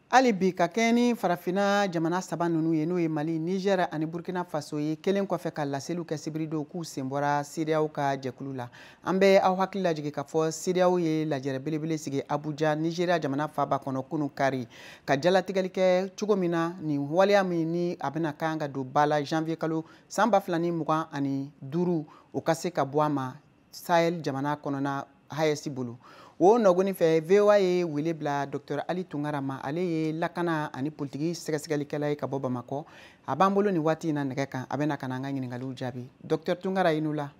Ali bi ka kɛ ni farafina jamana saba ninnu ye n'o ye Mali, Niger ani Burkina Faso ye kelen kɔfɛ ka laseliw kɛ sibiridow k'u sen bɔra CEDEAO ka jɛkulu la. An bɛ aw hakili lajigin k'a fɔ CEDEAO ye lajɛrɛ belebele sigi Abuja, Nigeria jamana faaba kɔnɔ kunun kari ka jalatigɛli kɛ cogo min na nin waleya min ni a bɛna kan ka don ba la janvier kalo san 2025 o ka se ka bɔ a ma Sahel jamana kɔnɔna AES bolo. O nɔgɔni fɛ VOA ye wele bila Dr Ali Tunkara ma, ale ye lakana ani politiki sɛgɛsɛgɛlikɛla ye ka bɔ Bamakɔ. A b'an bolo nin waati in na nɛgɛ kan, a bɛna ka na an ka ɲininkaliw jaabi. Dr Tunkara i n'u la.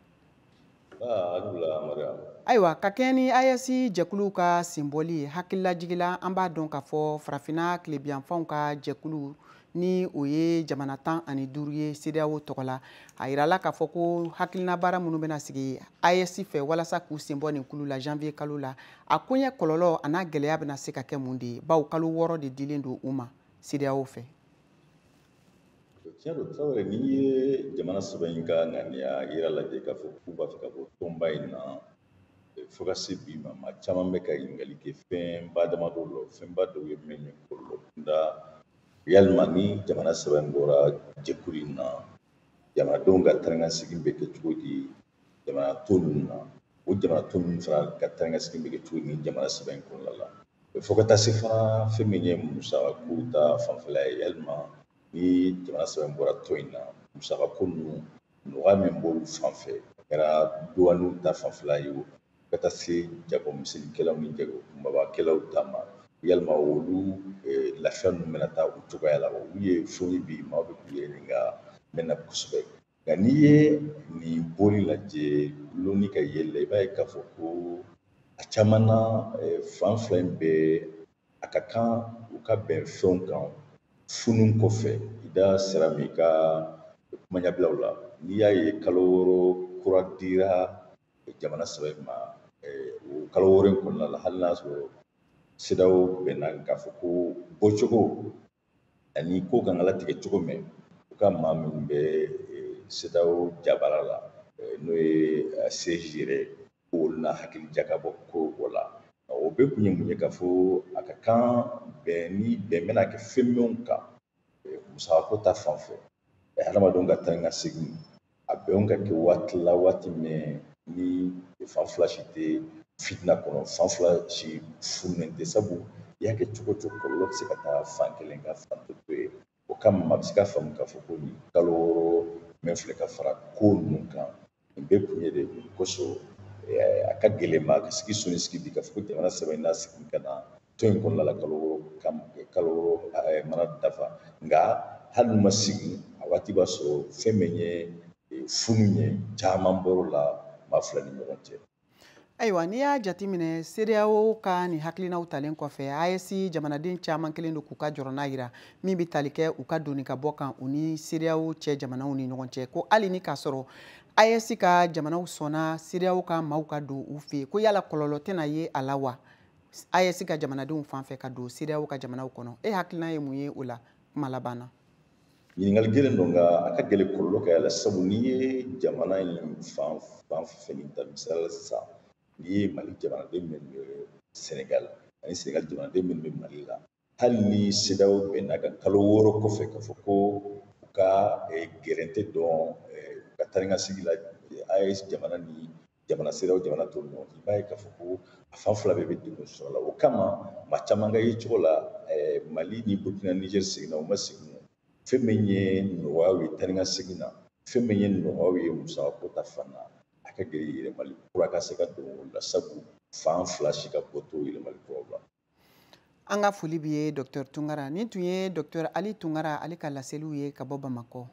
Ayiwa ka kɛ ni AES jɛkulu ka senbɔli ye hakililajigila an b'a dɔn k'a fɔ farafinna tilebiyanfanw ka jɛkulu ni o ye jamana 15 ye CEDEAO tɔgɔ la. A yirala k'a fɔ ko hakilina baara minnu bɛna sigi AES fɛ walasa k'u senbɔ nin kulu la janvier kalo la. A ko ɲɛ kɔlɔlɔ a n'a gɛlɛya bɛna se ka kɛ mun de ye? Bawo kalo 6 de dilen don u ma CEDEAO fɛ. Tiɲɛ don Traoré, n'i ye jamana saba in ka ŋaniya yira lajɛ k'a fɔ k'u b'a fɛ ka bɔ tɔnba in na fo ka se bi ma, maa caman bɛ ka ɲininkali kɛ fɛnba damadɔ la, fɛnba dɔw ye min kɔlɔlɔ kunda yalima ni jamana saba in bɔra jɛkulu in na, jamanadenw ka taa ni ka segin bɛ kɛ cogo di jamana tɔw ninnu na, o jamana tɔw ninnu fana ka taa ni ka segin bɛ kɛ cogo di ni jamana saba in kɔnɔna la, fo ka taa se fana fɛn min ye musakako ta fanfɛla ye, yalima ni jamana saba in bɔra tɔn in na, musakako ninnu nɔgɔya min b'olu fan fɛ, a kɛra douaniw ta fanfɛla ye o, ka taa se jagɔmisɛnninkɛlaw ni jagokundabakɛlaw ta ma, yalima olu lafiya ninnu bɛna taa o cogoya la wa? Olu ye fɛnw ye bi maaw bɛ k'u yɛrɛ ɲininka mɛn na kosɛbɛ. Nka n'i ye nin bɔli lajɛ loni ka yɛlɛ la, i b'a ye k'a fɔ ko a caman na fan fila in bɛɛ a ka kan u ka bɛn fɛnw kan funu kɔfɛ. I da sera min ka kumaɲabilaw la, n'i y'a ye kalo 6 kura dira jamana saba in ma, o kalo 6 in kɔnɔna la, hali n'a sɔrɔ CEDEAO bɛnna k'a fɔ ko bɔcogo ani ko kan ka latigɛ cogo min, u ka maa minnu bɛ CEDEAO jabara la n'o ye CEJ yɛrɛ, olu n'a hakili jakabɔ ko o la. O bɛɛ kun ye mun ye k'a fɔ a ka kan ni bɛn bɛna kɛ fɛn minnu kan, musakako ta fan fɛ, hadamadenw ka taa ni ka segin, a bɛnw ka kɛ waati la waati min ni fan fila si tɛ fitina kɔnɔ, fan fila si fununen tɛ, sabu i y'a kɛ cogo o cogo kɔlɔlɔ bɛ se ka taa fan kelen ka fan dɔ to ye. O kama a bɛ se ka faamu k'a fɔ ko nin kalo 6 min filɛ ka fara ko ninnu kan, nin bɛɛ kun ye de kosɔn a ka gɛlɛn ma ka sigi so ni sigi bi k'a fɔ ko jamana saba in n'a segin ka na tɔn in kɔnɔna la kalo 6 mana dafa. Nka hali n'u ma sigi, a waati b'a sɔrɔ fɛn min ye funu ye caman bɔr'o la maa fila ni ɲɔgɔn cɛ. Ayiwa n'i y'a jateminɛ CEDEAO ka nin hakilinaw talen kɔfɛ AES jamanaden caman kelen don k'u ka jɔrɔna yira min bɛ tali kɛ u ka doni ka bɔ kan u ni CEDEAO cɛ jamanaw ni ɲɔgɔn cɛ, ko hali ni k'a sɔrɔ AES ka jamanaw sɔnna CEDEAO ka maaw ka don u fɛ yen, ko yala kɔlɔlɔ tɛna ye a la wa? AES ka jamanadenw fan fɛ ka don CEDEAO ka jamanaw kɔnɔ, e hakilina ye mun ye o la? Kuma laban na. Ɲininkali gɛlɛn don, nka a ka gɛlɛn kɔlɔlɔ ka y'a la, sabu n'i ye jamana in fan fɛn ta misali la sisan, n'i ye Mali jamanaden minnu bɛ Sénégal ani Sénégal jamanaden minnu bɛ Mali la, hali ni CEDEAO bɛnna kan kalo 6 kɔfɛ k'a fɔ ko u ka gɛrɛntɛ dɔn u ka taa ni ka segin la AES jamana ni CEDEAO jamana tɔw ni ɲɔgɔn cɛ, i b'a ye k'a fɔ ko a fan fila bɛɛ bɛ degun sɔrɔ a la. O kama maa caman ka ye cogo la Mali ni Burukina Niger seginna, u ma segin, fɛn min ye nɔgɔyaw ye taa ni ka segin na, fɛn min ye nɔgɔyaw ye musakako ta fan na, a ka gɛlɛn yɛlɛmali kura ka se ka don o la, sabu fan fila si ka bɔ t'o yɛlɛmali kuraw la. An ka foli b'i ye Dr Tunkara. Nin tun ye Dr Ali Tunkara ale ka laseliw ye ka bɔ Bamakɔ.